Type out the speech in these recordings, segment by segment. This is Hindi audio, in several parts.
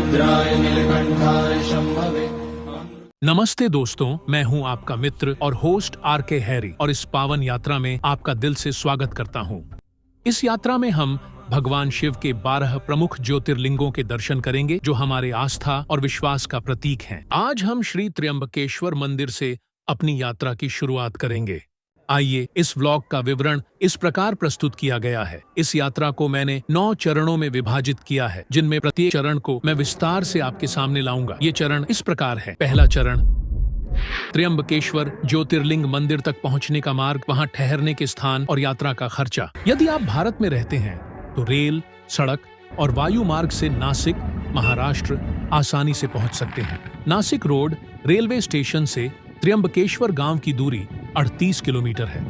रुद्राय नीलकंठाय शंभवे। नमस्ते दोस्तों, मैं हूं आपका मित्र और होस्ट RK हैरी और इस पावन यात्रा में आपका दिल से स्वागत करता हूं। इस यात्रा में हम भगवान शिव के 12 प्रमुख ज्योतिर्लिंगों के दर्शन करेंगे जो हमारे आस्था और विश्वास का प्रतीक हैं। आज हम श्री त्र्यंबकेश्वर मंदिर से अपनी यात्रा की शुरुआत करेंगे। आइए, इस व्लॉग का विवरण इस प्रकार प्रस्तुत किया गया है। इस यात्रा को मैंने 9 चरणों में विभाजित किया है, जिनमें प्रत्येक चरण को मैं विस्तार से आपके सामने लाऊंगा। ये चरण इस प्रकार है। पहला चरण, त्र्यंबकेश्वर ज्योतिर्लिंग मंदिर तक पहुंचने का मार्ग, वहां ठहरने के स्थान और यात्रा का खर्चा। यदि आप भारत में रहते हैं तो रेल, सड़क और वायु मार्ग से नासिक, महाराष्ट्र आसानी से पहुंच सकते हैं। नासिक रोड रेलवे स्टेशन से त्र्यंबकेश्वर गांव की दूरी 38 किलोमीटर है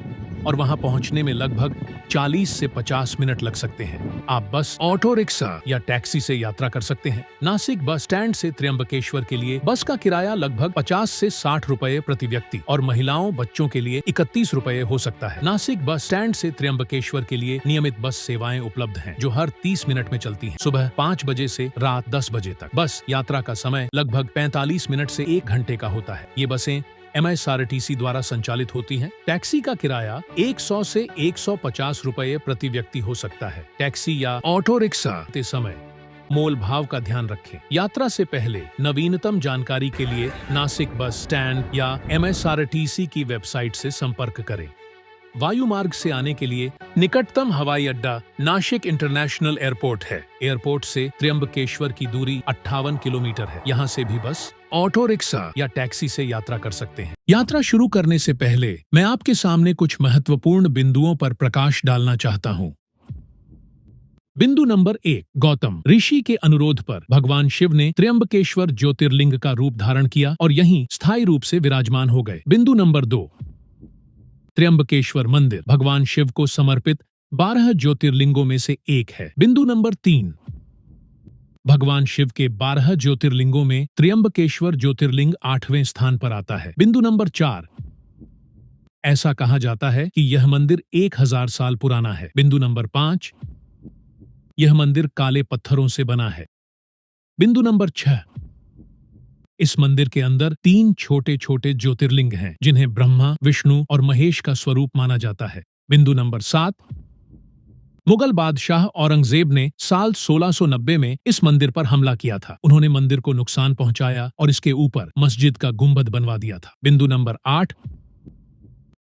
और वहां पहुंचने में लगभग 40 से 50 मिनट लग सकते हैं। आप बस, ऑटो रिक्शा या टैक्सी से यात्रा कर सकते हैं। नासिक बस स्टैंड से त्र्यंबकेश्वर के लिए बस का किराया लगभग 50 से 60 रुपए प्रति व्यक्ति और महिलाओं बच्चों के लिए 31 रुपए हो सकता है। नासिक बस स्टैंड से त्र्यंबकेश्वर के लिए नियमित बस सेवाएं उपलब्ध हैं, जो हर 30 मिनट में चलती हैं। सुबह 5 बजे से रात 10 बजे तक। बस यात्रा का समय लगभग 45 मिनट से 1 घंटे का होता है। ये बसें MSRTC द्वारा संचालित होती हैं। टैक्सी का किराया 100 से 150 रुपए प्रति व्यक्ति हो सकता है। टैक्सी या ऑटो रिक्शा के समय मोल भाव का ध्यान रखें। यात्रा से पहले नवीनतम जानकारी के लिए नासिक बस स्टैंड या MSRTC की वेबसाइट से संपर्क करें। वायु मार्ग से आने के लिए निकटतम हवाई अड्डा नासिक इंटरनेशनल एयरपोर्ट है। एयरपोर्ट से त्र्यंबकेश्वर की दूरी 58 किलोमीटर है। यहाँ से भी बस, ऑटो रिक्शा या टैक्सी से यात्रा कर सकते हैं। यात्रा शुरू करने से पहले मैं आपके सामने कुछ महत्वपूर्ण बिंदुओं पर प्रकाश डालना चाहता हूँ। बिंदु नंबर 1, गौतम ऋषि के अनुरोध पर भगवान शिव ने त्र्यंबकेश्वर ज्योतिर्लिंग का रूप धारण किया और यहीं स्थायी रूप से विराजमान हो गए। बिंदु नंबर 2, त्र्यंबकेश्वर मंदिर भगवान शिव को समर्पित 12 ज्योतिर्लिंगों में से एक है। बिंदु नंबर 3, भगवान शिव के 12 ज्योतिर्लिंगों में त्र्यंबकेश्वर ज्योतिर्लिंग 8वें स्थान पर आता है। बिंदु नंबर 4, ऐसा कहा जाता है कि यह मंदिर 1000 साल पुराना है। बिंदु नंबर 5, यह मंदिर काले पत्थरों से बना है। बिंदु नंबर 6, इस मंदिर के अंदर 3 छोटे छोटे ज्योतिर्लिंग हैं, जिन्हें ब्रह्मा, विष्णु और महेश का स्वरूप माना जाता है। बिंदु नंबर 7, मुगल बादशाह औरंगजेब ने साल 1690 में इस मंदिर पर हमला किया था। उन्होंने मंदिर को नुकसान पहुंचाया और इसके ऊपर मस्जिद का गुंबद बनवा दिया था। बिंदु नंबर 8,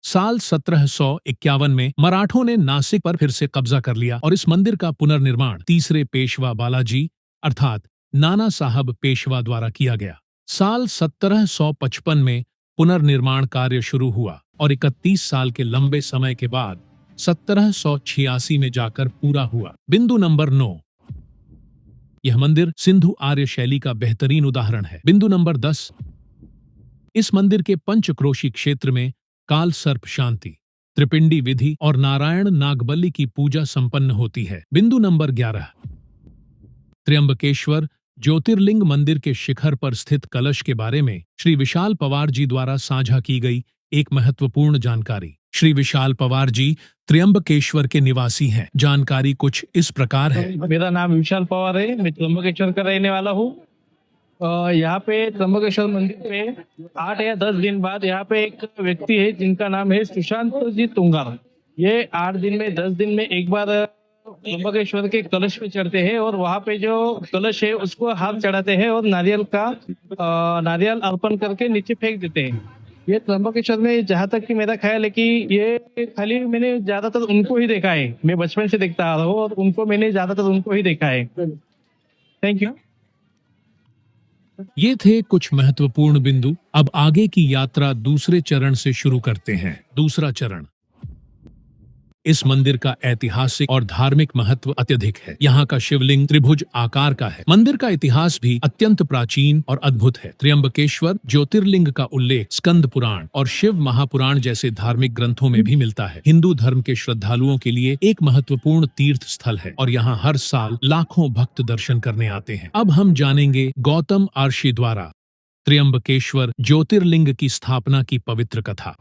साल 1751 में मराठों ने नासिक पर फिर से कब्जा कर लिया और इस मंदिर का पुनर्निर्माण तीसरे पेशवा बालाजी अर्थात नाना साहब पेशवा द्वारा किया गया। साल 1755 में पुनर्निर्माण कार्य शुरू हुआ और 31 साल के लंबे समय के बाद 1786 में जाकर पूरा हुआ। बिंदु नंबर 9, यह मंदिर सिंधु आर्य शैली का बेहतरीन उदाहरण है। बिंदु नंबर 10, इस मंदिर के पंचक्रोशी क्षेत्र में काल सर्प शांति, त्रिपिंडी विधि और नारायण नागबली की पूजा संपन्न होती है। बिंदु नंबर 11, त्र्यंबकेश्वर ज्योतिर्लिंग मंदिर के शिखर पर स्थित कलश के बारे में श्री विशाल पवार जी द्वारा साझा की गई एक महत्वपूर्ण जानकारी। श्री विशाल पवार जी त्र्यंबकेश्वर के निवासी हैं। जानकारी कुछ इस प्रकार है। मेरा नाम विशाल पवार है, मैं त्र्यंबकेश्वर का रहने वाला हूँ। यहाँ पे त्र्यंबकेश्वर मंदिर पे 8 या 10 दिन बाद यहाँ पे एक व्यक्ति है जिनका नाम है सुशांत जी तुंगार। ये 8 दिन में 10 दिन में एक बार त्र्यंबकेश्वर के कलश पे चढ़ते हैं और वहाँ पे जो कलश है उसको हाथ चढ़ाते हैं और नारियल अर्पण करके नीचे फेंक देते हैं। ये त्र्यंबकेश्वर में जहाँ तक कि मेरा ख्याल है कि ये खाली मैंने ज्यादातर उनको ही देखा है। मैं बचपन से देखता आ रहा हूँ और मैंने ज्यादातर उनको ही देखा है। Thank you. ये थे कुछ महत्वपूर्ण बिंदु। अब आगे की यात्रा दूसरे चरण से शुरू करते हैं। दूसरा चरण, इस मंदिर का ऐतिहासिक और धार्मिक महत्व अत्यधिक है। यहाँ का शिवलिंग त्रिभुज आकार का है। मंदिर का इतिहास भी अत्यंत प्राचीन और अद्भुत है। त्र्यंबकेश्वर ज्योतिर्लिंग का उल्लेख स्कंद पुराण और शिव महापुराण जैसे धार्मिक ग्रंथों में भी मिलता है। हिंदू धर्म के श्रद्धालुओं के लिए एक महत्वपूर्ण तीर्थ स्थल है और यहाँ हर साल लाखों भक्त दर्शन करने आते हैं। अब हम जानेंगे गौतम ऋषि द्वारा त्र्यंबकेश्वर ज्योतिर्लिंग की स्थापना की पवित्र कथा।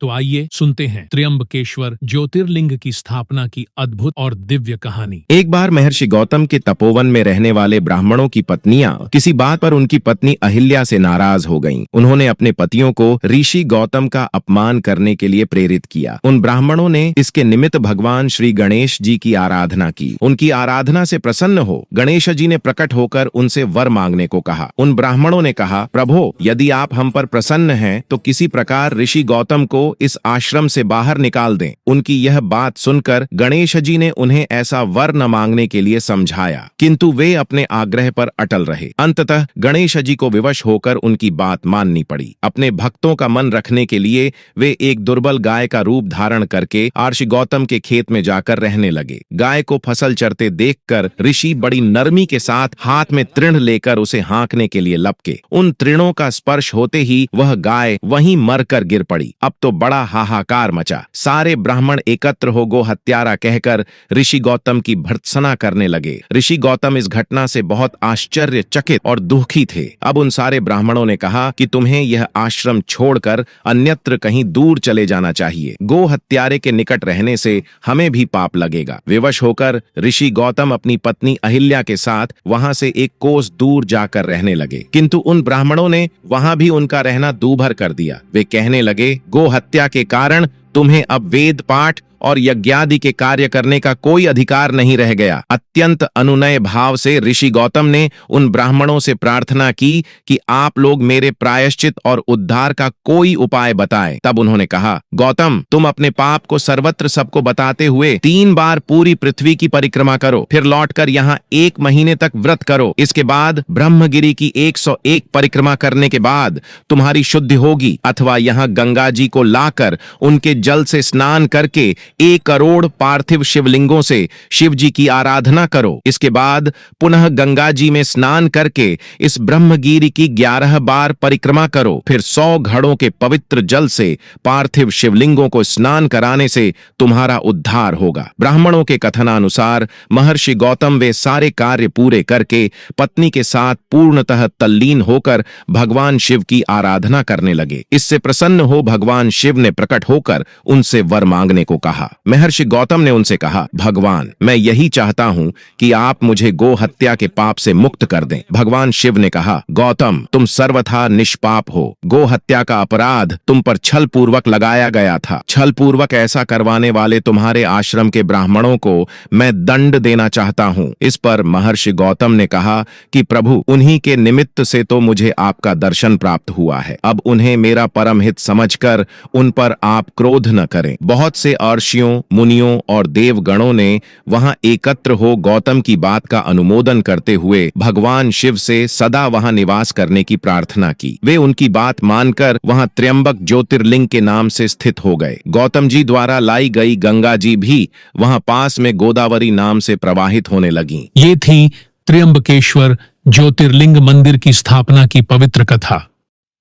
तो आइए सुनते हैं त्र्यंबकेश्वर ज्योतिर्लिंग की स्थापना की अद्भुत और दिव्य कहानी। एक बार महर्षि गौतम के तपोवन में रहने वाले ब्राह्मणों की पत्नियां किसी बात पर उनकी पत्नी अहिल्या से नाराज हो गईं। उन्होंने अपने पतियों को ऋषि गौतम का अपमान करने के लिए प्रेरित किया। उन ब्राह्मणों ने इसके निमित्त भगवान श्री गणेश जी की आराधना की। उनकी आराधना से प्रसन्न हो गणेश जी ने प्रकट होकर उनसे वर मांगने को कहा। उन ब्राह्मणों ने कहा, प्रभो, यदि आप हम पर प्रसन्न हैं तो किसी प्रकार ऋषि गौतम को इस आश्रम से बाहर निकाल दें। उनकी यह बात सुनकर गणेश जी ने उन्हें ऐसा वर न मांगने के लिए समझाया, किंतु वे अपने आग्रह पर अटल रहे। अंततः गणेश जी को विवश होकर उनकी बात माननी पड़ी। अपने भक्तों का मन रखने के लिए वे एक दुर्बल गाय का रूप धारण करके ऋषि गौतम के खेत में जाकर रहने लगे। गाय को फसल चरते देखकर ऋषि बड़ी नरमी के साथ हाथ में तृण लेकर उसे हाँकने के लिए लपके। उन तृणों का स्पर्श होते ही वह गाय वहीं मरकर गिर पड़ी। अब तो बड़ा हाहाकार मचा। सारे ब्राह्मण एकत्र हो गो हत्यारा कहकर ऋषि गौतम की भर्त्सना करने लगे। ऋषि गौतम इस घटना से बहुत आश्चर्यचकित और दुखी थे। अब उन सारे ब्राह्मणों ने कहा कि तुम्हें यह आश्रम छोड़कर अन्यत्र कहीं दूर चले जाना चाहिए। गो हत्यारे के निकट रहने से हमें भी पाप लगेगा। विवश होकर ऋषि गौतम अपनी पत्नी अहिल्या के साथ वहां से एक कोस दूर जाकर रहने लगे, किंतु उन ब्राह्मणों ने वहां भी उनका रहना दूभर कर दिया। वे कहने लगे, गो हत्या के कारण तुम्हें अब वेद पाठ और यज्ञादि के कार्य करने का कोई अधिकार नहीं रह गया। अत्यंत अनुनय भाव से ऋषि गौतम ने उन ब्राह्मणों से प्रार्थना की कि आप लोग मेरे प्रायश्चित और उद्धार का कोई उपाय बताएं। तब उन्होंने कहा, गौतम, तुम अपने पाप को सर्वत्र सबको बताते हुए 3 बार पूरी पृथ्वी की परिक्रमा करो, फिर लौटकर यहाँ 1 महीने तक व्रत करो। इसके बाद ब्रह्मगिरि की 101 परिक्रमा करने के बाद तुम्हारी शुद्धि होगी, अथवा यहाँ गंगा जी को लाकर उनके जल से स्नान करके 1 करोड़ पार्थिव शिवलिंगों से शिव जी की आराधना करो। इसके बाद पुनः गंगा जी में स्नान करके इस ब्रह्मगिरि की 11 बार परिक्रमा करो। फिर 100 घड़ों के पवित्र जल से पार्थिव शिवलिंगों को स्नान कराने से तुम्हारा उद्धार होगा। ब्राह्मणों के कथनानुसार महर्षि गौतम वे सारे कार्य पूरे करके पत्नी के साथ पूर्णतः तल्लीन होकर भगवान शिव की आराधना करने लगे। इससे प्रसन्न हो भगवान शिव ने प्रकट होकर उनसे वर मांगने को कहा। महर्षि गौतम ने उनसे कहा, भगवान, मैं यही चाहता हूं कि आप मुझे गो हत्या के पाप से मुक्त कर दें। भगवान शिव ने कहा, गौतम, तुम सर्वथा निष्पाप हो। गो हत्या का अपराध तुम पर छल पूर्वक लगाया गया था। छल पूर्वक ऐसा करवाने वाले तुम्हारे आश्रम के ब्राह्मणों को मैं दंड देना चाहता हूं। इस पर महर्षि गौतम ने कहा कि प्रभु, उन्हीं के निमित्त से तो मुझे आपका दर्शन प्राप्त हुआ है। अब उन्हें मेरा परम हित समझकर उन पर आप क्रोध न करें। बहुत से ऋषियों, मुनियों और देवगणों ने वहां एकत्र हो गौतम की बात का अनुमोदन करते हुए भगवान शिव से सदा वहां निवास करने की प्रार्थना की। वे उनकी बात मानकर वहां त्र्यंबक ज्योतिर्लिंग के नाम से स्थित हो गए। गौतम जी द्वारा लाई गई गंगा जी भी वहां पास में गोदावरी नाम से प्रवाहित होने लगी। ये थी त्र्यंबकेश्वर ज्योतिर्लिंग मंदिर की स्थापना की पवित्र कथा।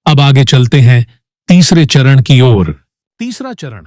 अब आगे चलते हैं तीसरे चरण की ओर। तीसरा चरण,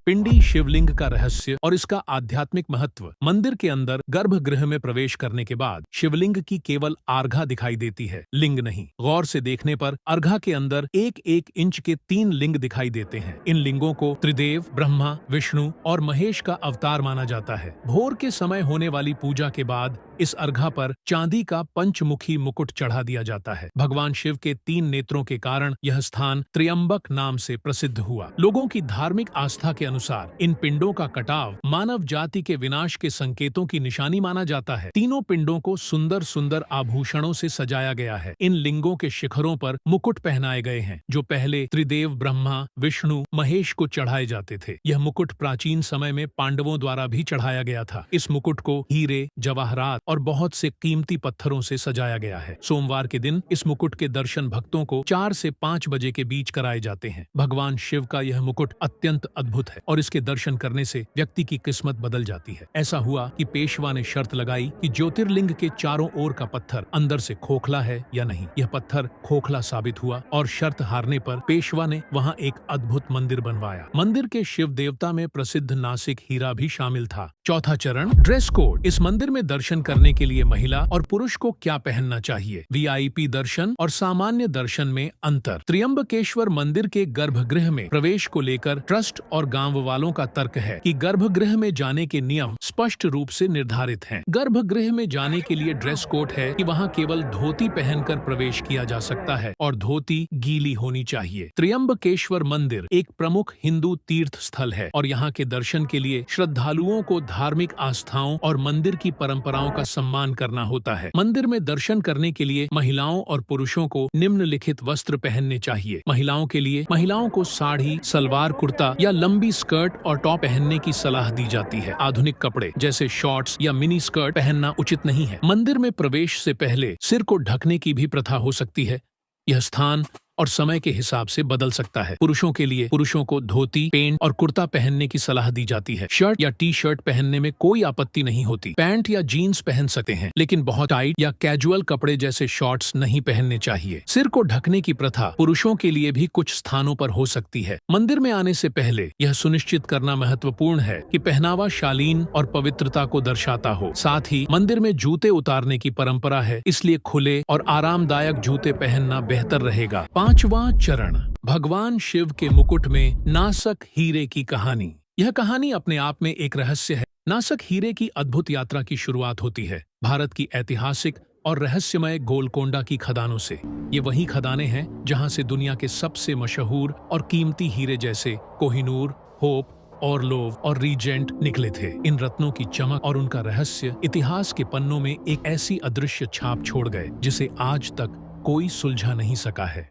पिंडी शिवलिंग का रहस्य और इसका आध्यात्मिक महत्व। मंदिर के अंदर गर्भगृह में प्रवेश करने के बाद शिवलिंग की केवल अर्घा दिखाई देती है, लिंग नहीं। गौर से देखने पर अर्घा के अंदर 1-1 इंच के 3 लिंग दिखाई देते हैं। इन लिंगों को त्रिदेव, ब्रह्मा, विष्णु और महेश का अवतार माना जाता है। भोर के समय होने वाली पूजा के बाद इस अर्घा पर चांदी का पंचमुखी मुकुट चढ़ा दिया जाता है। भगवान शिव के 3 नेत्रों के कारण यह स्थान त्र्यंबक नाम से प्रसिद्ध हुआ। लोगों की धार्मिक आस्था के अनुसार इन पिंडों का कटाव मानव जाति के विनाश के संकेतों की निशानी माना जाता है। तीनों पिंडों को सुंदर सुंदर आभूषणों से सजाया गया है। इन लिंगों के शिखरों पर मुकुट पहनाए गए हैं, जो पहले त्रिदेव, ब्रह्मा, विष्णु, महेश को चढ़ाए जाते थे। यह मुकुट प्राचीन समय में पांडवों द्वारा भी चढ़ाया गया था। इस मुकुट को हीरे, जवाहरात और बहुत से कीमती पत्थरों से सजाया गया है। सोमवार के दिन इस मुकुट के दर्शन भक्तों को 4 से 5 बजे के बीच कराए जाते हैं। भगवान शिव का यह मुकुट अत्यंत अद्भुत है और इसके दर्शन करने से व्यक्ति की किस्मत बदल जाती है। ऐसा हुआ कि पेशवा ने शर्त लगाई कि ज्योतिर्लिंग के चारों ओर का पत्थर अंदर से खोखला है या नहीं। यह पत्थर खोखला साबित हुआ और शर्त हारने पर पेशवा ने वहां एक अद्भुत मंदिर बनवाया। मंदिर के शिव देवता में प्रसिद्ध नासिक हीरा भी शामिल था। चौथा चरण, ड्रेस कोड। इस मंदिर में दर्शन करने करने के लिए महिला और पुरुष को क्या पहनना चाहिए, वीआईपी दर्शन और सामान्य दर्शन में अंतर। त्र्यंबकेश्वर मंदिर के गर्भगृह में प्रवेश को लेकर ट्रस्ट और गांव वालों का तर्क है कि गर्भगृह में जाने के नियम स्पष्ट रूप से निर्धारित हैं। गर्भगृह में जाने के लिए ड्रेस कोड है कि वहां केवल धोती पहनकर प्रवेश किया जा सकता है और धोती गीली होनी चाहिए। त्र्यंबकेश्वर मंदिर एक प्रमुख हिंदू तीर्थ स्थल है और यहाँ के दर्शन के लिए श्रद्धालुओं को धार्मिक आस्थाओं और मंदिर की परंपराओं का सम्मान करना होता है। मंदिर में दर्शन करने के लिए महिलाओं और पुरुषों को निम्नलिखित वस्त्र पहनने चाहिए। महिलाओं के लिए महिलाओं को साड़ी, सलवार कुर्ता या लंबी स्कर्ट और टॉप पहनने की सलाह दी जाती है। आधुनिक कपड़े जैसे शॉर्ट्स या मिनी स्कर्ट पहनना उचित नहीं है। मंदिर में प्रवेश से पहले सिर को ढकने की भी प्रथा हो सकती है। यह स्थान और समय के हिसाब से बदल सकता है। पुरुषों के लिए पुरुषों को धोती, पैंट और कुर्ता पहनने की सलाह दी जाती है। शर्ट या टी शर्ट पहनने में कोई आपत्ति नहीं होती। पैंट या जीन्स पहन सकते हैं, लेकिन बहुत टाइट या कैजुअल कपड़े जैसे शॉर्ट्स नहीं पहनने चाहिए। सिर को ढकने की प्रथा पुरुषों के लिए भी कुछ स्थानों पर हो सकती है। मंदिर में आने से पहले यह सुनिश्चित करना महत्वपूर्ण है कि पहनावा शालीन और पवित्रता को दर्शाता हो। साथ ही मंदिर में जूते उतारने की परंपरा है, इसलिए खुले और आरामदायक जूते पहनना बेहतर रहेगा। पांचवां चरण, भगवान शिव के मुकुट में नासक हीरे की कहानी। यह कहानी अपने आप में एक रहस्य है। नासक हीरे की अद्भुत यात्रा की शुरुआत होती है भारत की ऐतिहासिक और रहस्यमय गोलकोंडा की खदानों से। ये वही खदानें हैं जहां से दुनिया के सबसे मशहूर और कीमती हीरे जैसे कोहिनूर, होप, ऑरलोव और रीजेंट निकले थे। इन रत्नों की चमक और उनका रहस्य इतिहास के पन्नों में एक ऐसी अदृश्य छाप छोड़ गए जिसे आज तक कोई सुलझा नहीं सका है।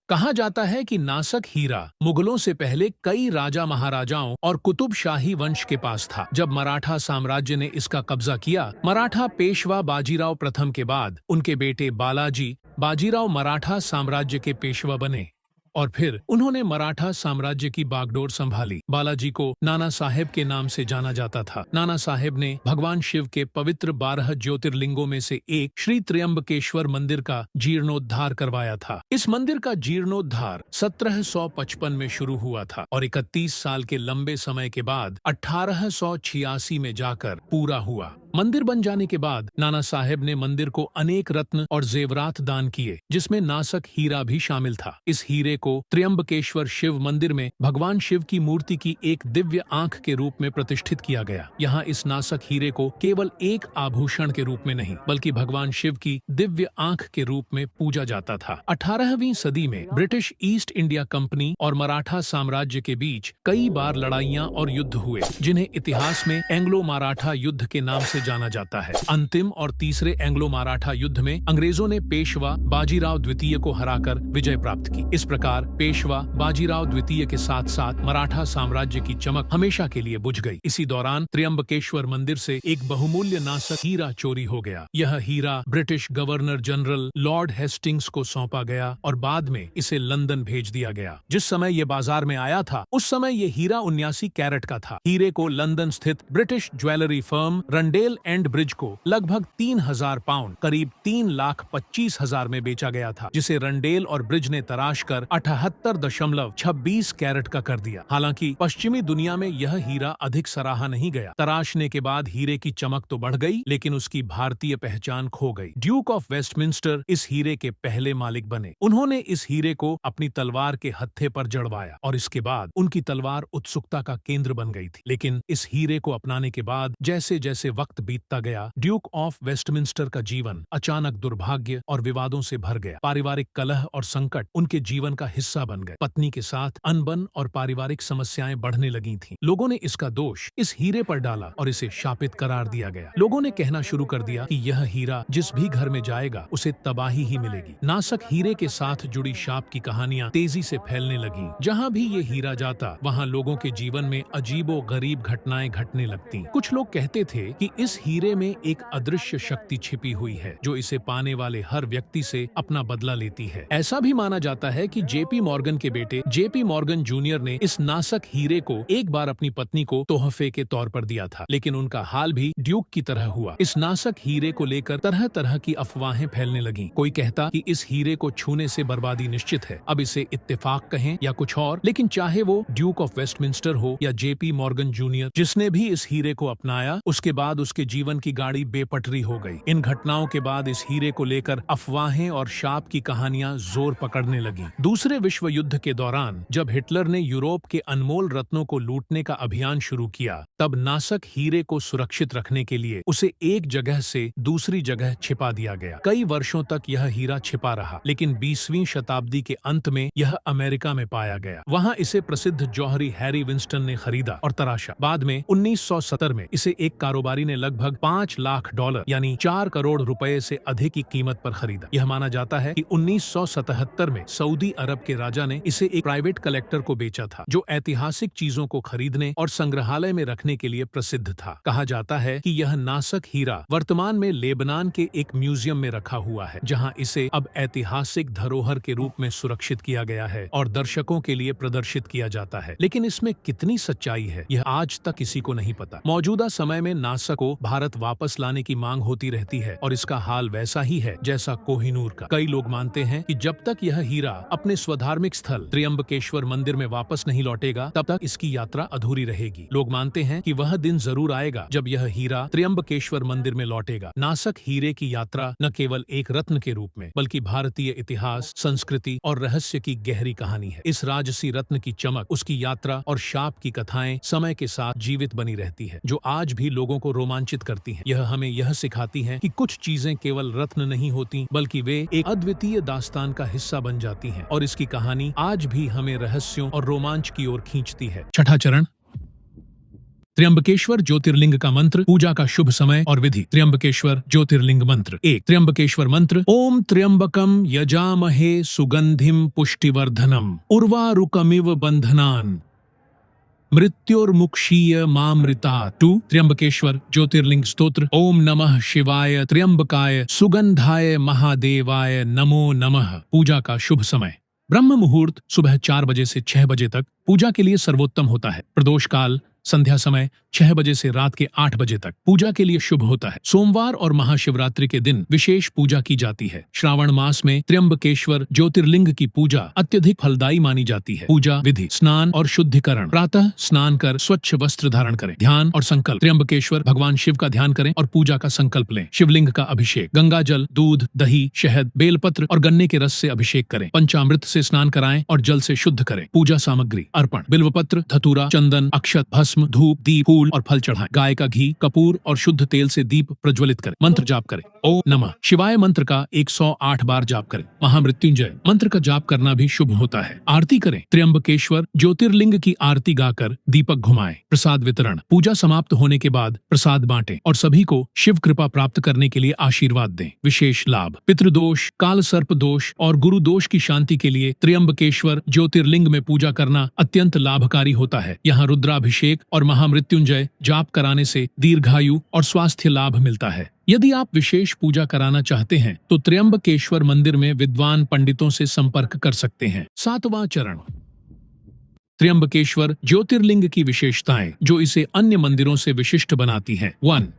कहा जाता है कि नासक हीरा मुगलों से पहले कई राजा महाराजाओं और कुतुब शाही वंश के पास था। जब मराठा साम्राज्य ने इसका कब्जा किया, मराठा पेशवा बाजीराव प्रथम के बाद उनके बेटे बालाजी बाजीराव मराठा साम्राज्य के पेशवा बने और फिर उन्होंने मराठा साम्राज्य की बागडोर संभाली। बालाजी को नाना साहेब के नाम से जाना जाता था। नाना साहेब ने भगवान शिव के पवित्र 12 ज्योतिर्लिंगों में से एक श्री त्र्यंबकेश्वर मंदिर का जीर्णोद्धार करवाया था। इस मंदिर का जीर्णोद्धार 1755 में शुरू हुआ था और 31 साल के लंबे समय के बाद 1886 में जाकर पूरा हुआ। मंदिर बन जाने के बाद नाना साहेब ने मंदिर को अनेक रत्न और जेवरात दान किए, जिसमें नासक हीरा भी शामिल था। इस हीरे को त्र्यंबकेश्वर शिव मंदिर में भगवान शिव की मूर्ति की एक दिव्य आंख के रूप में प्रतिष्ठित किया गया। यहाँ इस नासक हीरे को केवल एक आभूषण के रूप में नहीं, बल्कि भगवान शिव की दिव्य आंख के रूप में पूजा जाता था। 18वीं सदी में ब्रिटिश ईस्ट इंडिया कंपनी और मराठा साम्राज्य के बीच कई बार लड़ाइयाँ और युद्ध हुए, जिन्हें इतिहास में एंग्लो मराठा युद्ध के नाम से जाना जाता है। अंतिम और तीसरे एंग्लो मराठा युद्ध में अंग्रेजों ने पेशवा बाजीराव द्वितीय को हराकर विजय प्राप्त की। इस प्रकार पेशवा बाजीराव द्वितीय के साथ साथ मराठा साम्राज्य की चमक हमेशा के लिए बुझ गई। इसी दौरान त्र्यंबकेश्वर मंदिर से एक बहुमूल्य नासक हीरा चोरी हो गया। यह हीरा British governor general Lord Hastings को सौंपा गया और बाद में इसे लंदन भेज दिया गया। जिस समय ये बाजार में आया था, उस समय ये हीरा 79 कैरेट का था। हीरे को लंदन स्थित British jewellery firm Rundell and bridge को लगभग 3000 पाउंड करीब 3,25,000 में बेचा गया था, जिसे रंडेल और ब्रिज ने तराश कर 78.26 कैरेट का कर दिया। हालांकि पश्चिमी दुनिया में यह हीरा अधिक सराहा नहीं गया। तराशने के बाद हीरे की चमक तो बढ़ गई, लेकिन उसकी भारतीय पहचान खो गई। ड्यूक ऑफ वेस्टमिंस्टर इस हीरे के पहले मालिक बने। उन्होंने इस हीरे को अपनी तलवार के हत्थे पर जड़वाया और इसके बाद उनकी तलवार उत्सुकता का केंद्र बन गई थी। लेकिन इस हीरे को अपनाने के बाद जैसे जैसे वक्त बीतता गया, ड्यूक ऑफ वेस्टमिंस्टर का जीवन अचानक दुर्भाग्य और विवादों से भर गया। पारिवारिक कलह और संकट उनके जीवन का हिस्सा बन गए। पत्नी के साथ अनबन और पारिवारिक समस्याएं बढ़ने लगी थीं। लोगों ने इसका दोष इस हीरे पर डाला और इसे शापित करार दिया गया। लोगों ने कहना शुरू कर दिया कि यह हीरा जिस भी घर में जाएगा उसे तबाही ही मिलेगी। नासक हीरे के साथ जुड़ी शाप की कहानियां तेजी से फैलने लगी। जहां भी ये हीरा जाता, वहां लोगों के जीवन में अजीबो गरीब घटनाएं घटने लगती। कुछ लोग कहते थे कि इस हीरे में एक अदृश्य शक्ति छिपी हुई है जो इसे पाने वाले हर व्यक्ति से अपना बदला लेती है। ऐसा भी माना जाता है कि जेपी मॉर्गन के बेटे जेपी मॉर्गन जूनियर ने इस नासक हीरे को एक बार अपनी पत्नी को तोहफे के तौर पर दिया था, लेकिन उनका हाल भी ड्यूक की तरह हुआ। इस नासक हीरे को लेकर तरह तरह की अफवाहें फैलने लगीं। कोई कहता कि इस हीरे को छूने से बर्बादी निश्चित है। अब इसे इत्तेफाक कहें या कुछ और, लेकिन चाहे वो ड्यूक ऑफ वेस्टमिंस्टर हो या जेपी मॉर्गन जूनियर, जिसने भी इस हीरे को अपनाया उसके बाद उसके उसके जीवन की गाड़ी बेपटरी हो गई। इन घटनाओं के बाद इस हीरे को लेकर अफवाहें और शाप की कहानियां जोर पकड़ने लगी। दूसरे विश्व युद्ध के दौरान जब हिटलर ने यूरोप के अनमोल रत्नों को लूटने का अभियान शुरू किया, तब नासक हीरे को सुरक्षित रखने के लिए उसे एक जगह से दूसरी जगह छिपा दिया गया। कई वर्षों तक यह हीरा छिपा रहा, लेकिन 20वीं शताब्दी के अंत में यह अमेरिका में पाया गया। वहां इसे प्रसिद्ध जौहरी हैरी विंस्टन ने खरीदा और तराशा। बाद में 1970 में इसे एक कारोबारी ने लगभग $5 लाख यानी 4 करोड़ रुपए से अधिक की कीमत पर खरीदा। यह माना जाता है कि 1977 में सऊदी अरब के राजा ने इसे एक प्राइवेट कलेक्टर को बेचा था, जो ऐतिहासिक चीजों को खरीदने और संग्रहालय में रखने के लिए प्रसिद्ध था। कहा जाता है कि यह नासक हीरा वर्तमान में लेबनान के एक म्यूजियम में रखा हुआ है, जहां इसे अब ऐतिहासिक धरोहर के रूप में सुरक्षित किया गया है और दर्शकों के लिए प्रदर्शित किया जाता है। लेकिन इसमें कितनी सच्चाई है, यह आज तक किसी को नहीं पता। मौजूदा समय में नासा को भारत वापस लाने की मांग होती रहती है और इसका हाल वैसा ही है जैसा कोहिनूर का। कई लोग मानते हैं कि जब तक यह हीरा अपने स्वधार्मिक स्थल त्र्यंबकेश्वर मंदिर में वापस नहीं लौटेगा, तब तक इसकी यात्रा अधूरी रहेगी। लोग मानते हैं कि वह दिन जरूर आएगा जब यह हीरा त्र्यंबकेश्वर मंदिर में लौटेगा। नासक हीरे की यात्रा न केवल एक रत्न के रूप में, बल्कि भारतीय इतिहास, संस्कृति और रहस्य की गहरी कहानी है। इस राजसी रत्न की चमक, उसकी यात्रा और शाप की कथाएं समय के साथ जीवित बनी रहती है, जो आज भी लोगों को रोमांचित करती हैं। यह हमें यह सिखाती हैं कि कुछ चीजें केवल रत्न नहीं होती, बल्कि वे एक अद्वितीय दास्तान का हिस्सा बन जाती हैं और इसकी कहानी आज भी हमें रहस्यों और रोमांच की ओर खींचती है। छठा चरण, त्र्यंबकेश्वर ज्योतिर्लिंग का मंत्र, पूजा का शुभ समय और विधि। त्र्यंबकेश्वर ज्योतिर्लिंग मंत्र। 1. त्र्यंबकेश्वर मंत्र। ओम त्र्यंबकम यजामहे सुगंधिम पुष्टिवर्धनम उर्वारुकमिव बंधनान मृत्योर्मुक्षीय मामृता। 2. त्र्यंबकेश्वर ज्योतिर्लिंग स्तोत्र। ओम नमः शिवाय त्र्यंबकाय सुगंधाय महादेवाय नमो नमः। पूजा का शुभ समय। ब्रह्म मुहूर्त सुबह 4 बजे से 6 बजे तक पूजा के लिए सर्वोत्तम होता है। प्रदोष काल संध्या समय 6 बजे से रात के 8 बजे तक पूजा के लिए शुभ होता है। सोमवार और महाशिवरात्रि के दिन विशेष पूजा की जाती है। श्रावण मास में त्र्यंबकेश्वर ज्योतिर्लिंग की पूजा अत्यधिक फलदायी मानी जाती है। पूजा विधि। स्नान और शुद्धिकरण। प्रातः स्नान कर स्वच्छ वस्त्र धारण करें। ध्यान और संकल्प। त्र्यंबकेश्वर भगवान शिव का ध्यान करें और पूजा का संकल्प लें। शिवलिंग का अभिषेक। गंगा जल, दूध, दही, शहद, बेलपत्र और गन्ने के रस से अभिषेक करें। पंचामृत से स्नान कराएं और जल से शुद्ध करें। पूजा सामग्री। अर्पण। बिल्वपत्र, धतूरा, चंदन, अक्षत, भस्म, धूप, दीप, फूल और फल चढ़ाएं। गाय का घी, कपूर और शुद्ध तेल से दीप प्रज्वलित करें। मंत्र जाप करें। ओम नमः शिवाय मंत्र का 108 बार जाप करें। महामृत्युंजय मंत्र का जाप करना भी शुभ होता है। आरती करें। त्र्यंबकेश्वर ज्योतिर्लिंग की आरती गाकर दीपक घुमाएं। प्रसाद वितरण। पूजा समाप्त होने के बाद प्रसाद बांटें और सभी को शिव कृपा प्राप्त करने के लिए आशीर्वाद दें। विशेष लाभ। पितृदोष, काल सर्प दोष और गुरु दोष की शांति के लिए त्र्यंबकेश्वर ज्योतिर्लिंग में पूजा करना अत्यंत लाभकारी होता है। यहाँ रुद्राभिषेक और महामृत्युंजय जाप कराने से दीर्घायु और स्वास्थ्य लाभ मिलता है। यदि आप विशेष पूजा कराना चाहते हैं तो त्र्यंबकेश्वर मंदिर में विद्वान पंडितों से संपर्क कर सकते हैं। 7वां चरण, त्र्यंबकेश्वर ज्योतिर्लिंग की विशेषताएं जो इसे अन्य मंदिरों से विशिष्ट बनाती हैं। 1.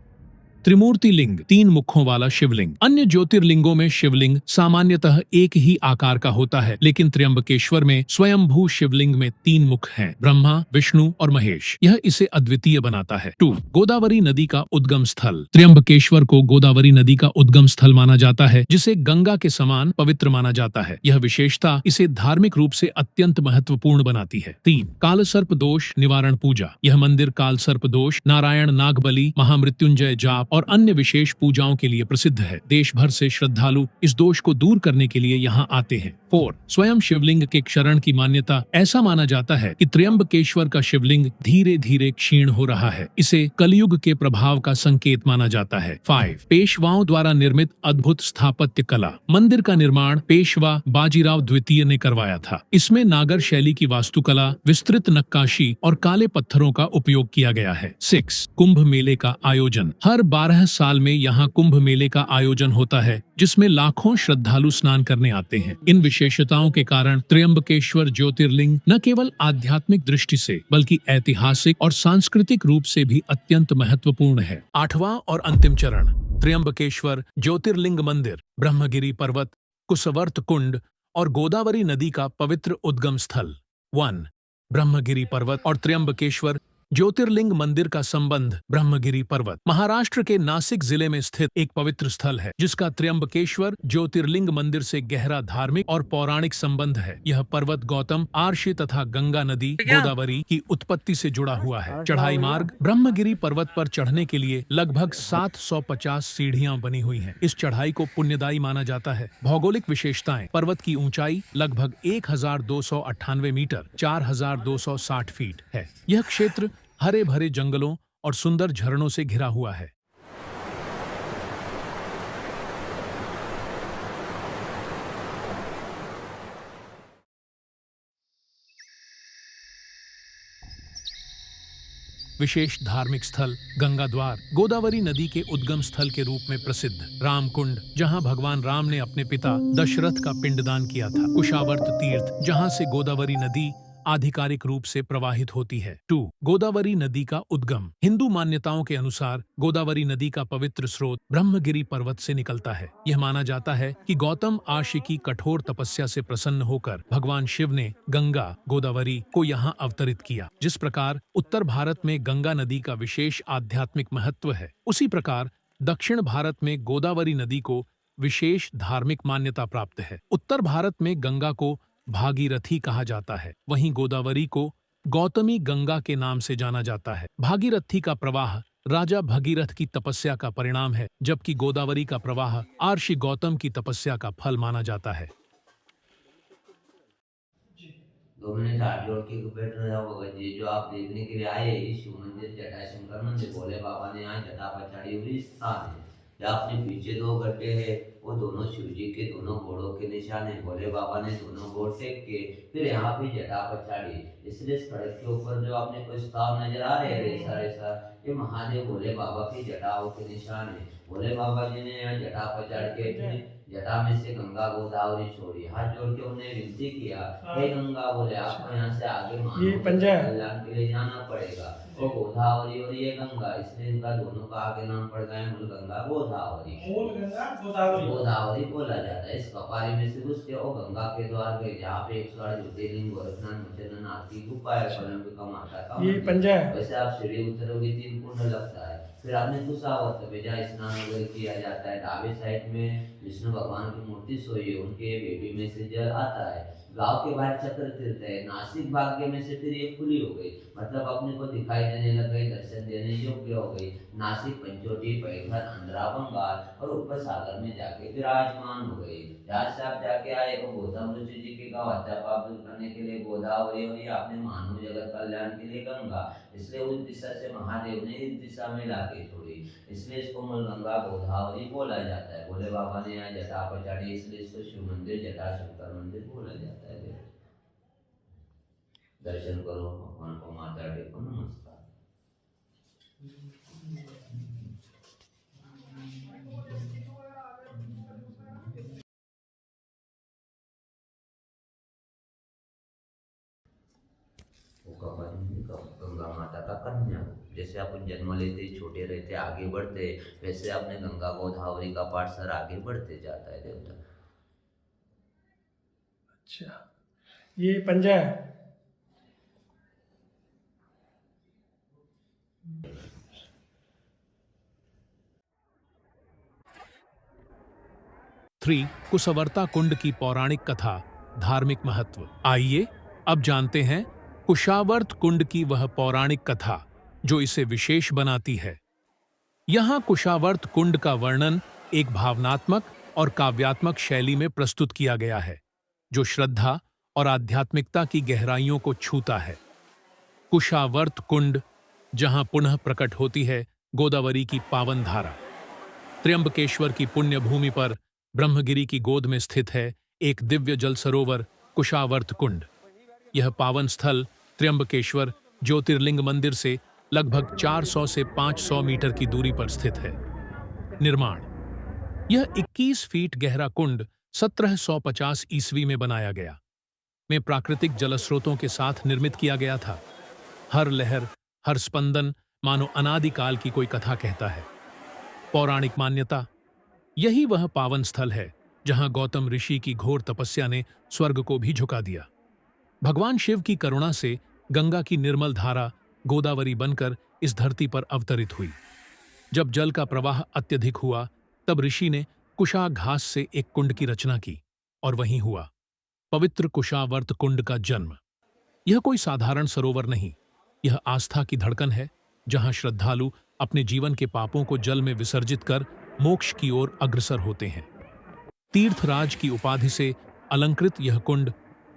त्रिमूर्ति लिंग, 3 मुखों वाला शिवलिंग। अन्य ज्योतिर्लिंगों में शिवलिंग सामान्यतः एक ही आकार का होता है, लेकिन त्र्यंबकेश्वर में स्वयंभू शिवलिंग में 3 मुख हैं, ब्रह्मा, विष्णु और महेश। यह इसे अद्वितीय बनाता है। 2. गोदावरी नदी का उद्गम स्थल। त्र्यंबकेश्वर को गोदावरी नदी का उद्गम स्थल माना जाता है, जिसे गंगा के समान पवित्र माना जाता है। यह विशेषता इसे धार्मिक रूप से अत्यंत महत्वपूर्ण बनाती है। 3. काल सर्प दोष निवारण पूजा। यह मंदिर काल सर्प दोष, नारायण नागबली, महामृत्युंजय जाप और अन्य विशेष पूजाओं के लिए प्रसिद्ध है। देश भर से श्रद्धालु इस दोष को दूर करने के लिए यहाँ आते हैं। 4. स्वयं शिवलिंग के क्षरण की मान्यता। ऐसा माना जाता है कि त्र्यंबकेश्वर का शिवलिंग धीरे धीरे क्षीण हो रहा है। इसे कलयुग के प्रभाव का संकेत माना जाता है। 5. पेशवाओं द्वारा निर्मित अद्भुत स्थापत्य कला। मंदिर का निर्माण पेशवा बाजीराव द्वितीय ने करवाया था। इसमें नागर शैली की वास्तुकला, विस्तृत नक्काशी और काले पत्थरों का उपयोग किया गया है। 6. कुंभ मेले का आयोजन। हर 12 साल में यहाँ कुंभ मेले का आयोजन होता है, जिसमें लाखों श्रद्धालु स्नान करने आते हैं। इन विशेषताओं के कारण त्र्यंबकेश्वर ज्योतिर्लिंग न केवल आध्यात्मिक दृष्टि से बल्कि ऐतिहासिक और सांस्कृतिक रूप से भी अत्यंत महत्वपूर्ण है। 8वां और अंतिम चरण, त्र्यंबकेश्वर ज्योतिर्लिंग मंदिर, ब्रह्मगिरी पर्वत, कुसवर्त कुंड और गोदावरी नदी का पवित्र उद्गम स्थल। 1. ब्रह्मगिरी पर्वत और त्र्यंबकेश्वर ज्योतिर्लिंग मंदिर का संबंध ब्रह्मगिरी पर्वत। महाराष्ट्र के नासिक जिले में स्थित एक पवित्र स्थल है जिसका त्र्यंबकेश्वर ज्योतिर्लिंग मंदिर से गहरा धार्मिक और पौराणिक संबंध है। यह पर्वत गौतम, आर्षि तथा गंगा नदी गोदावरी की उत्पत्ति से जुड़ा हुआ है। चढ़ाई मार्ग ब्रह्मगिरी पर्वत पर चढ़ने के लिए लगभग 750 सीढ़ियां बनी हुई हैं। इस चढ़ाई को पुण्यदायी माना जाता है। भौगोलिक विशेषताएं: पर्वत की ऊंचाई लगभग 1298 मीटर 4260 फीट है। यह क्षेत्र हरे भरे जंगलों और सुंदर झरनों से घिरा हुआ है। विशेष धार्मिक स्थल गंगा द्वार गोदावरी नदी के उद्गम स्थल के रूप में प्रसिद्ध। रामकुंड, जहां भगवान राम ने अपने पिता दशरथ का पिंडदान किया था। कुशावर्त तीर्थ, जहां से गोदावरी नदी आधिकारिक रूप से प्रवाहित होती है। 2. गोदावरी नदी का उद्गम। हिंदू मान्यताओं के अनुसार गोदावरी नदी का पवित्र स्रोत ब्रह्मगिरी पर्वत से निकलता है। यह माना जाता है कि गौतम आर्षि की कठोर तपस्या से प्रसन्न होकर भगवान शिव ने गंगा गोदावरी को यहाँ अवतरित किया। जिस प्रकार उत्तर भारत में गंगा नदी का विशेष आध्यात्मिक महत्व है, उसी प्रकार दक्षिण भारत में गोदावरी नदी को विशेष धार्मिक मान्यता प्राप्त है। उत्तर भारत में गंगा को भागीरथी कहा जाता है, वहीं गोदावरी को गौतमी गंगा के नाम से जाना जाता है। भागीरथी का प्रवाह राजा भगीरथ की तपस्या का परिणाम है, जबकि गोदावरी का प्रवाह आर्षि गौतम की तपस्या का फल माना जाता है। 2 मिनट हाथ जोड़ के बैठ रहा भगत जी, जो आप देखने के लिए आए इस शिव मंदिर जटाशंकर मंदिर भोले बाबा ने यहाँ जटा पछाड़ी हुई स्थान है। या अपने पीछे 2 गड्ढे हैं, वो दोनों शिव जी के दोनों घोड़ों के निशान है। भोले बाबा ने दोनों घोड़ टेक के फिर यहाँ पे जटा पछाड़ी। इसलिए सड़क के ऊपर जो आपने कोई स्थान नजर आ रहे हैं रेसा, ये महादेव भोले बाबा की जटाओं के निशान है। भोले बाबा जी ने यहाँ जटा पछाड़ के जटा में से गंगा गोदावरी छोड़ी। हाथ जोड़ के उन्हें विनती किया, हे गंगा, बोले आपको यहाँ से आगे मानव कल्याण के लिए जाना पड़ेगा। वो गोदावरी और ये गंगा, इसलिए इनका दोनों का आगे नाम पड़ गया मूल गंगा गोदावरी। गोदावरी बोला जाता है। इस कपारी में से घुस के वो गंगा के द्वार गए, जहाँ पे 108 ज्योतिर्लिंग गोरखनाथ मचननाथ की गुफा है, परंपिका माता का मंदिर। वैसे आप सीढ़ी उतरोगे 3 कुंड लगता है। फिर आपने कुशावर्त में जहाँ स्नान वगैरह किया जाता है, दावे साइड में विष्णु भगवान की मूर्ति सोई है, उनके बेटी में से जल आता है। गांव के बाहर चक्र तीर्थ है। नासिक भाग्य में से फिर ये खुली हो गई, मतलब अपने को दिखाई देने लग गई, दर्शन देने योग्य हो गई। नासिक, पंचोटी, पैठर, अंधरा, बंगाल और ऊपर सागर में जाके विराजमान हो गई। जहाँ से आप जाके आए वो गौतम ऋषि जी के गाँव हत्या पाप दूर करने के लिए गोदावरी, और ये आपने मानव जगत कल्याण के लिए गंगा, इसलिए उस दिशा से महादेव ने इस दिशा में लाके छोड़ी, इसलिए इसको मूल गंगा गोदावरी बोला जाता है। भोले बाबा ने यहाँ जटा पछाड़ी, इसलिए इसको शिव मंदिर जटाशंकर मंदिर बोला जाता है। दर्शन करो, भगवान को माथा टेको, नमस्कार। गंगा माता का कन्या, जैसे अपन जन्म लेते छोटे रहते आगे बढ़ते, वैसे अपने गंगा गोदावरी का पाठ सर आगे बढ़ते जाता है देवता। अच्छा, ये पंजा है। कुशवर्ता कुंड की पौराणिक कथा, धार्मिक महत्व। आइए अब जानते हैं कुशावर्त कुंड की वह पौराणिक कथा जो इसे विशेष बनाती है। यहाँ कुशावर्त कुंड का वर्णन एक भावनात्मक और काव्यात्मक शैली में प्रस्तुत किया गया है, जो श्रद्धा और आध्यात्मिकता की गहराइयों को छूता है। कुशावर्त कुंड, जहाँ पुनः प्रकट होती है गोदावरी की पावन धारा। त्र्यंबकेश्वर की पुण्य भूमि पर ब्रह्मगिरी की गोद में स्थित है एक दिव्य जल सरोवर कुशावर्त कुंड। यह पावन स्थल त्र्यंबकेश्वर ज्योतिर्लिंग मंदिर से लगभग 400 से 500 मीटर की दूरी पर स्थित है। निर्माण: यह 21 फीट गहरा कुंड 1750 ईस्वी में बनाया गया, में प्राकृतिक जलस्रोतों के साथ निर्मित किया गया था। हर लहर, हर स्पंदन मानो अनादिकाल की कोई कथा कहता है। पौराणिक मान्यता: यही वह पावन स्थल है जहां गौतम ऋषि की घोर तपस्या ने स्वर्ग को भी झुका दिया। भगवान शिव की करुणा से गंगा की निर्मल धारा गोदावरी बनकर इस धरती पर अवतरित हुई। जब जल का प्रवाह अत्यधिक हुआ तब ऋषि ने कुशा घास से एक कुंड की रचना की और वहीं हुआ पवित्र कुशावर्त कुंड का जन्म। यह कोई साधारण सरोवर नहीं, यह आस्था की धड़कन है जहां श्रद्धालु अपने जीवन के पापों को जल में विसर्जित कर मोक्ष की ओर अग्रसर होते हैं। तीर्थराज की उपाधि से अलंकृत यह कुंड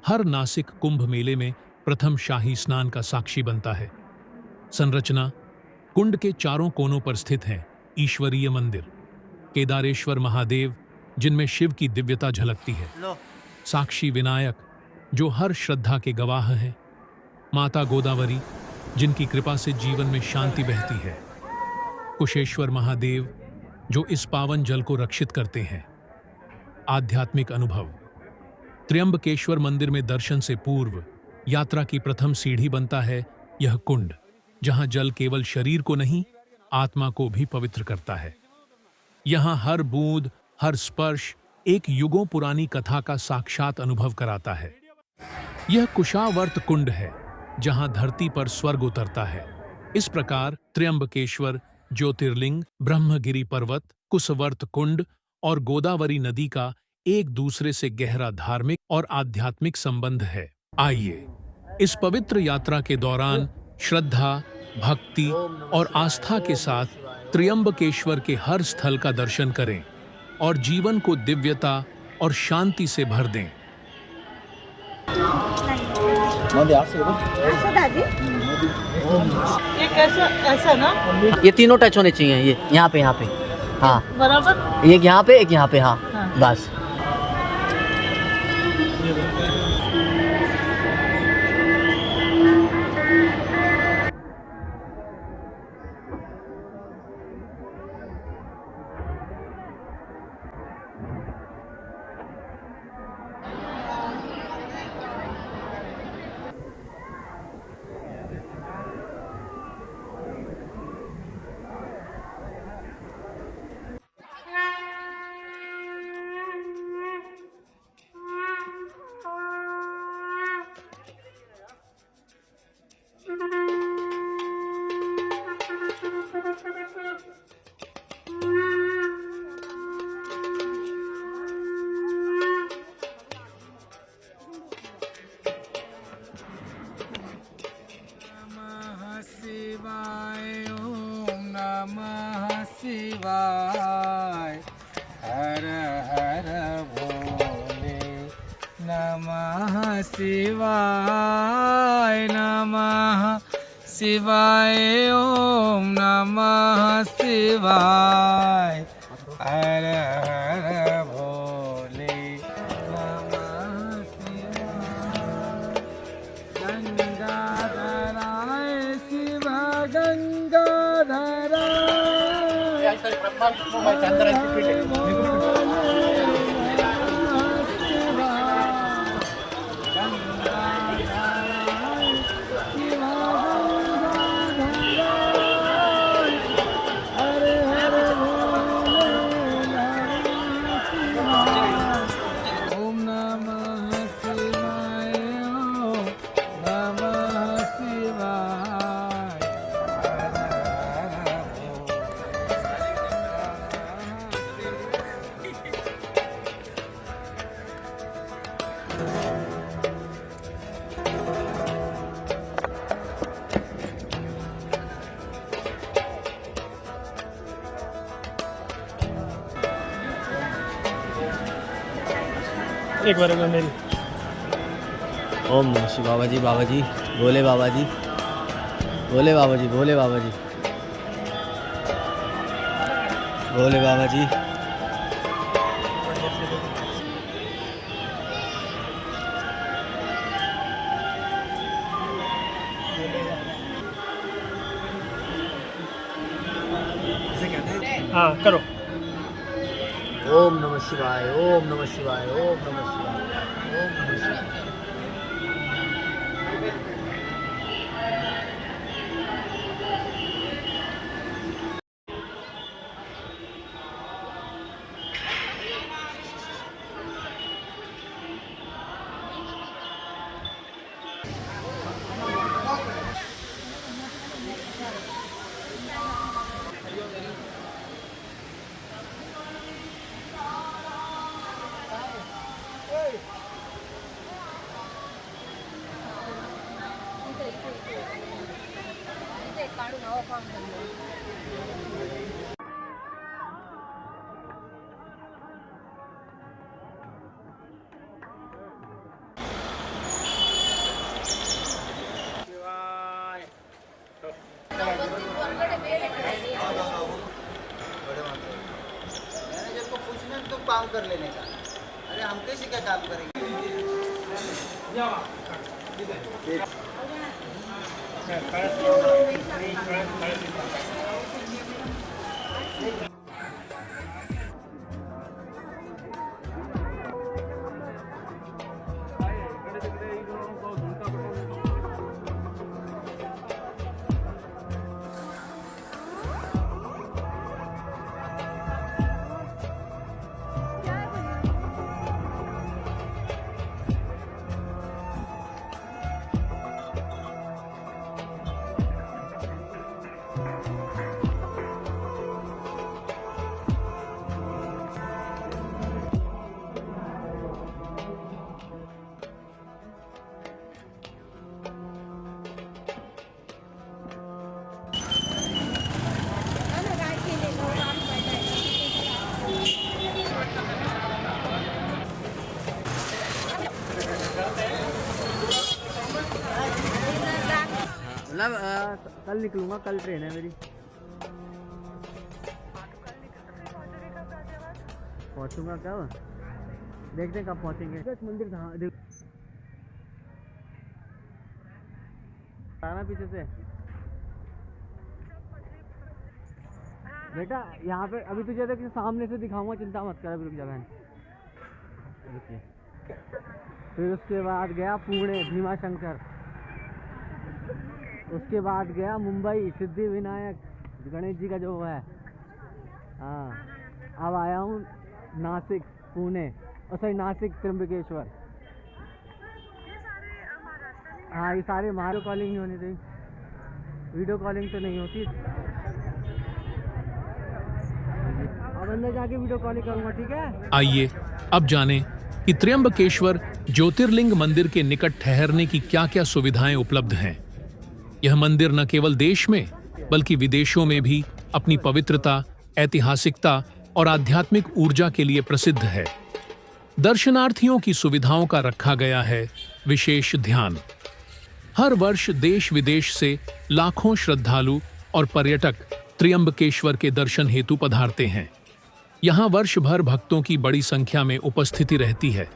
हर नासिक कुंभ मेले में प्रथम शाही स्नान का साक्षी बनता है। संरचना: कुंड के चारों कोनों पर स्थित हैं ईश्वरीय मंदिर, केदारेश्वर महादेव जिनमें शिव की दिव्यता झलकती है, साक्षी विनायक जो हर श्रद्धा के गवाह हैं, माता गोदावरी जिनकी कृपा से जीवन में शांति बहती है, कुशेश्वर महादेव जो इस पावन जल को रक्षित करते हैं। आध्यात्मिक अनुभव: त्र्यंबकेश्वर मंदिर में दर्शन से पूर्व यात्रा की प्रथम सीढ़ी बनता है यह कुंड, जहां जल केवल शरीर को नहीं आत्मा को भी पवित्र करता है। यहां हर बूंद, हर स्पर्श एक युगों पुरानी कथा का साक्षात अनुभव कराता है। यह कुशावर्त कुंड है जहां धरती पर स्वर्ग उतरता है। इस प्रकार त्र्यंबकेश्वर ज्योतिर्लिंग, ब्रह्मगिरी पर्वत, कुशवर्त कुंड और गोदावरी नदी का एक दूसरे से गहरा धार्मिक और आध्यात्मिक संबंध है। आइए इस पवित्र यात्रा के दौरान श्रद्धा, भक्ति और आस्था के साथ त्र्यंबकेश्वर के हर स्थल का दर्शन करें और जीवन को दिव्यता और शांति से भर दें। ऐसा दादी, ये कैसा ऐसा ना ये तीनों टच होने चाहिए। ये यहाँ पे हाँ, बराबर, एक यहाँ पे, एक यहाँ पे, हाँ, हाँ। बस। शिवाय, हर हर भोले, नमः शिवाय, नमः शिवाय, ओम नमः शिवाय, हर हर भोले, नमः शिवाय, गंगाधराय शिव गंगाधराय, एक बार मेरी ओम नमः शिवाय। बाबा जी, बाबा जी, भोले बाबा जी, भोले बाबा जी, भोले बाबा जी, भोले बाबा जी। हाँ करो। ओम नमः शिवाय, ओम नमः शिवाय, ओम नमः शिवाय, ओम नमः शिवाय। मैनेजर को पूछना तो काम कर लेने का। अरे हम कैसे क्या काम करेंगे? मतलब कल निकलूंगा, कल ट्रेन है मेरी। पहुंचूंगा कब? देखते हैं कब पहुंचेंगे। मंदिर कहाँ आना पीछे से बेटा। यहाँ पे अभी तुझे देख सामने से दिखाऊंगा, चिंता मत कर। अभी रुक जा बहन, रुकिए। फिर उसके बाद गया पुणे भीमा शंकर, उसके बाद गया मुंबई सिद्धि विनायक गणेश जी का जो है। हाँ, अब आया हूँ नासिक पुणे, और सॉरी नासिक त्र्यंबकेश्वर। हाँ, ये सारे वीडियो कॉलिंग ही होनी चाहिए, वीडियो कॉलिंग तो नहीं होती। अब अंदर जाके वीडियो कॉलिंग करूँगा, ठीक है। आइए अब जानें कि त्र्यंबकेश्वर ज्योतिर्लिंग मंदिर के निकट ठहरने की क्या-क्या सुविधाएं उपलब्ध हैं। यह मंदिर न केवल देश में बल्कि विदेशों में भी अपनी पवित्रता, ऐतिहासिकता और आध्यात्मिक ऊर्जा के लिए प्रसिद्ध है। दर्शनार्थियों की सुविधाओं का रखा गया है विशेष ध्यान। हर वर्ष देश विदेश से लाखों श्रद्धालु और पर्यटक त्र्यंबकेश्वर के दर्शन हेतु पधारते हैं। यहाँ वर्ष भर भक्तों की बड़ी संख्या में उपस्थिति रहती है।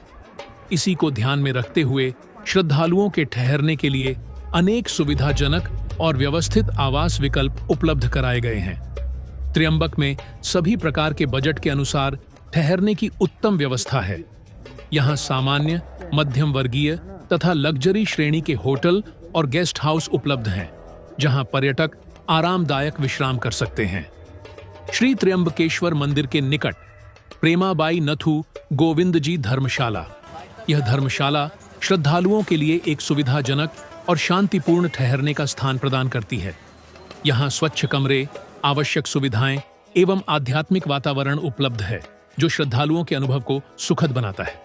इसी को ध्यान में रखते हुए श्रद्धालुओं के ठहरने के लिए अनेक सुविधाजनक और व्यवस्थित आवास विकल्प उपलब्ध कराए गए हैं। त्र्यंबक में सभी प्रकार के बजट के अनुसार ठहरने की उत्तम व्यवस्था है। यहाँ सामान्य, मध्यम वर्गीय तथा लग्जरी श्रेणी के होटल और गेस्ट हाउस उपलब्ध हैं, जहाँ पर्यटक आरामदायक विश्राम कर सकते हैं। श्री त्र्यंबकेश्वर मंदिर के निकट प्रेमाबाई नथु गोविंद जी धर्मशाला। यह धर्मशाला श्रद्धालुओं के लिए एक सुविधाजनक और शांतिपूर्ण ठहरने का स्थान प्रदान करती है। यहाँ स्वच्छ कमरे, आवश्यक सुविधाएं एवं आध्यात्मिक वातावरण उपलब्ध है, जो श्रद्धालुओं के अनुभव को सुखद बनाता है।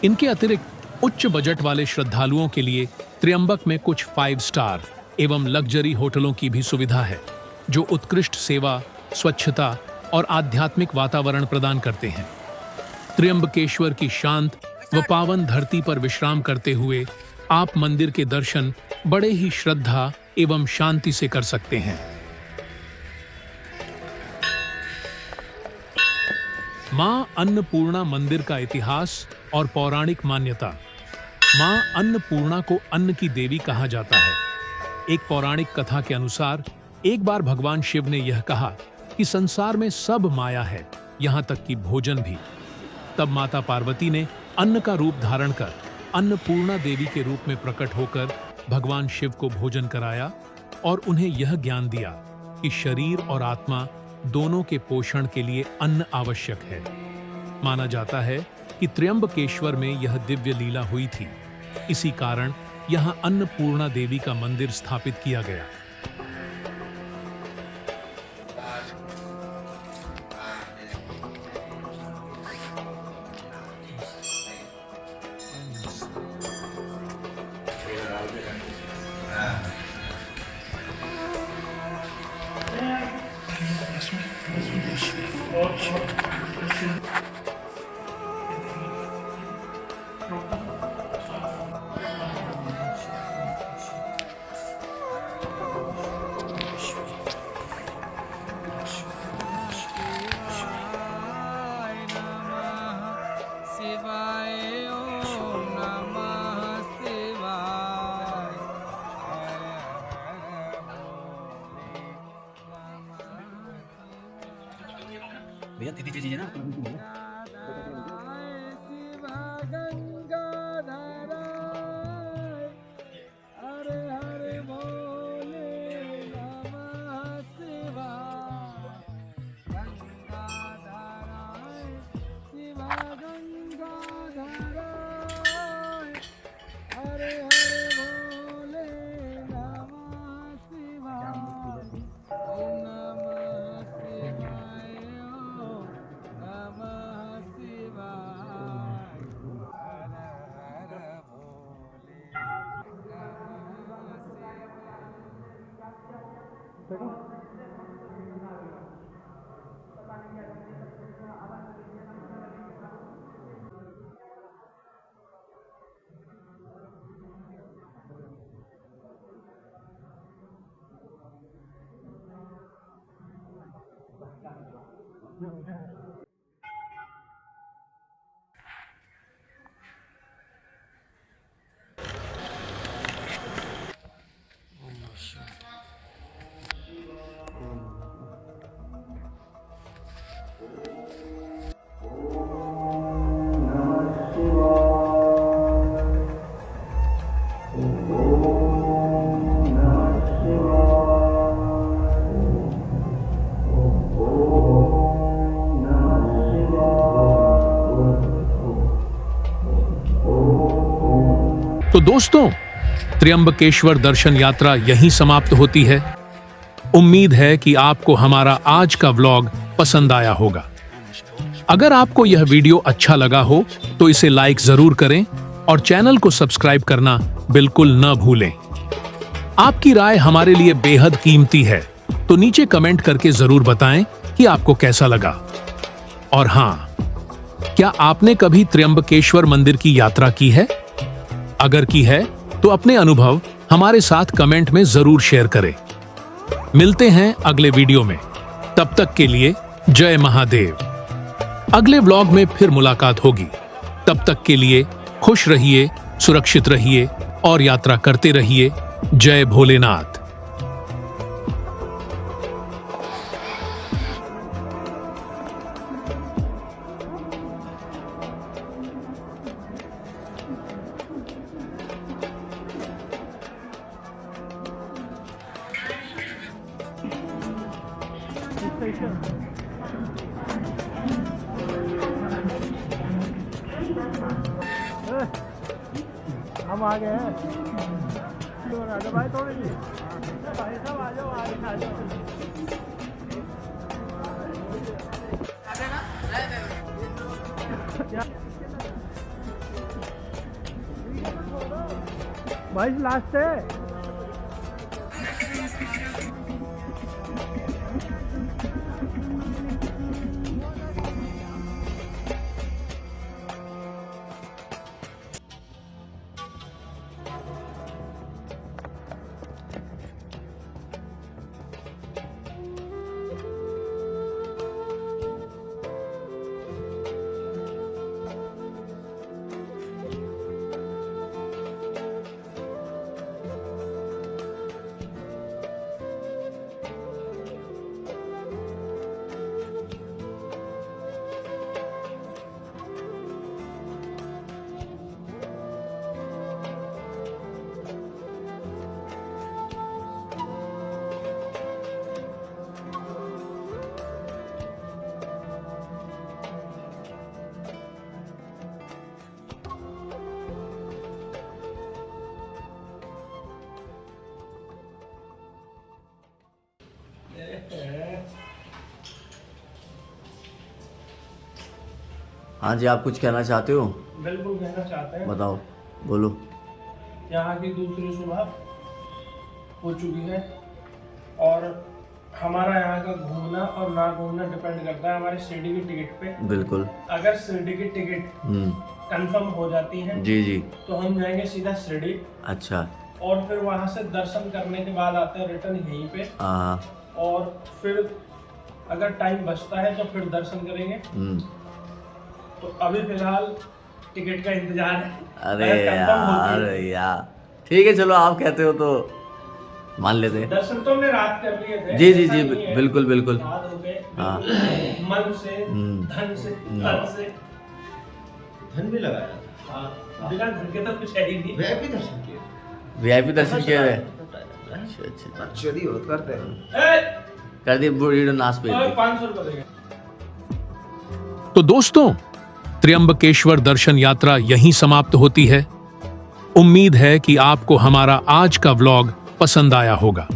इनके अतिरिक्त उच्च बजट वाले श्रद्धालुओं के लिए त्र्यंबक में कुछ 5 स्टार एवं लग्जरी होटलों की भी सुविधा है, जो उत्कृष्ट सेवा, स्वच्छता और आध्यात्मिक वातावरण प्रदान करते हैं। त्र्यंबकेश्वर की शांत व पावन धरती पर विश्राम करते हुए आप मंदिर के दर्शन बड़े ही श्रद्धा एवं शांति से कर सकते हैं। मां अन्नपूर्णा मंदिर का इतिहास और पौराणिक मान्यता। मां अन्नपूर्णा को अन्न की देवी कहा जाता है। एक पौराणिक कथा के अनुसार एक बार भगवान शिव ने यह कहा कि संसार में सब माया है, यहाँ तक कि भोजन भी। तब माता पार्वती ने अन्न का रूप धारण कर अन्नपूर्णा देवी के रूप में प्रकट होकर भगवान शिव को भोजन कराया और उन्हें यह ज्ञान दिया कि शरीर और आत्मा दोनों के पोषण के लिए अन्न आवश्यक है। माना जाता है कि त्र्यंबकेश्वर में यह दिव्य लीला हुई थी। इसी कारण यहाँ अन्नपूर्णा देवी का मंदिर स्थापित किया गया। भैया दीदी चीजें ना तो दोस्तों, त्र्यंबकेश्वर दर्शन यात्रा यहीं समाप्त होती है। उम्मीद है कि आपको हमारा आज का व्लॉग पसंद आया होगा। अगर आपको यह वीडियो अच्छा लगा हो तो इसे लाइक जरूर करें और चैनल को सब्सक्राइब करना बिल्कुल न भूलें। आपकी राय हमारे लिए बेहद कीमती है, तो नीचे कमेंट करके जरूर बताएं कि आपको कैसा लगा। और हाँ, क्या आपने कभी त्र्यंबकेश्वर मंदिर की यात्रा की है? अगर की है तो अपने अनुभव हमारे साथ कमेंट में जरूर शेयर करें। मिलते हैं अगले वीडियो में, तब तक के लिए जय महादेव। अगले व्लॉग में फिर मुलाकात होगी। तब तक के लिए खुश रहिए, सुरक्षित रहिए और यात्रा करते रहिए। जय भोलेनाथ। हम आ गए हैं। भाई थोड़ी सी भाई साहब आ जाओ, आ जाओ। भाई लास्ट है। हाँ जी, आप कुछ कहना चाहते हो? बिल्कुल कहना चाहते हैं। बताओ, बोलो। यहाँ की दूसरी सुबह हो चुकी है और हमारा यहाँ का घूमना और ना घूमना डिपेंड करता है हमारे शिरडी की टिकट पे। बिल्कुल। अगर शिरडी की टिकट कंफर्म हो जाती हैं जी जी। तो हम जाएंगे सीधा शिरडी, अच्छा। और फिर वहां से दर्शन करने के बाद आते हैं रिटर्न यहीं पे, हाँ। और फिर अगर टाइम बचता है तो फिर दर्शन करेंगे। तो अभी फिलहाल टिकट का इंतजार है। अरे अगर confirm होती यार है- यार ठीक है, चलो आप कहते हो तो मान लेते हैं। दर्शन तो हमने रात कर लिए थे। जी जी ऐसा जी, नहीं है। बिल्कुल बिल्कुल। याद हो गए, हाँ। बिल्कुल मन से, धन से, धन से। धन भी लगाया हाँ, बिना धन के तो कुछ है ही नहीं। वीआईपी दर्शन किए वीआईपी दर्शन किए हुए? अच्छा अच्छा। एक्चुअली हो करते हैं। ए, कर दिए वीडियो नाश पे। 500 रुपए देंगे। तो दोस्तों, त्र्यंबकेश्वर दर्शन यात्रा यहीं समाप्त होती है। उम्मीद है कि आपको हमारा आज का व्लॉग पसंद आया होगा।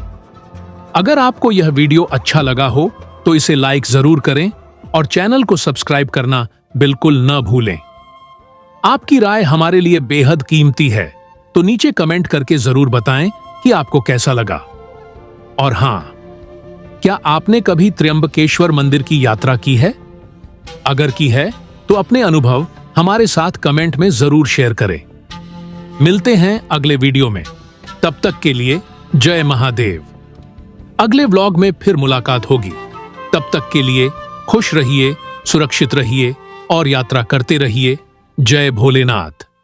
अगर आपको यह वीडियो अच्छा लगा हो तो इसे लाइक जरूर करें और चैनल को सब्सक्राइब करना बिल्कुल न भूलें। आपकी राय हमारे लिए बेहद कीमती है, तो नीचे कमेंट करके जरूर बताएं कि आपको कैसा लगा। और हां, क्या आपने कभी त्र्यंबकेश्वर मंदिर की यात्रा की है? अगर की है तो अपने अनुभव हमारे साथ कमेंट में जरूर शेयर करें। मिलते हैं अगले वीडियो में, तब तक के लिए जय महादेव। अगले व्लॉग में फिर मुलाकात होगी। तब तक के लिए खुश रहिए, सुरक्षित रहिए और यात्रा करते रहिए। जय भोलेनाथ।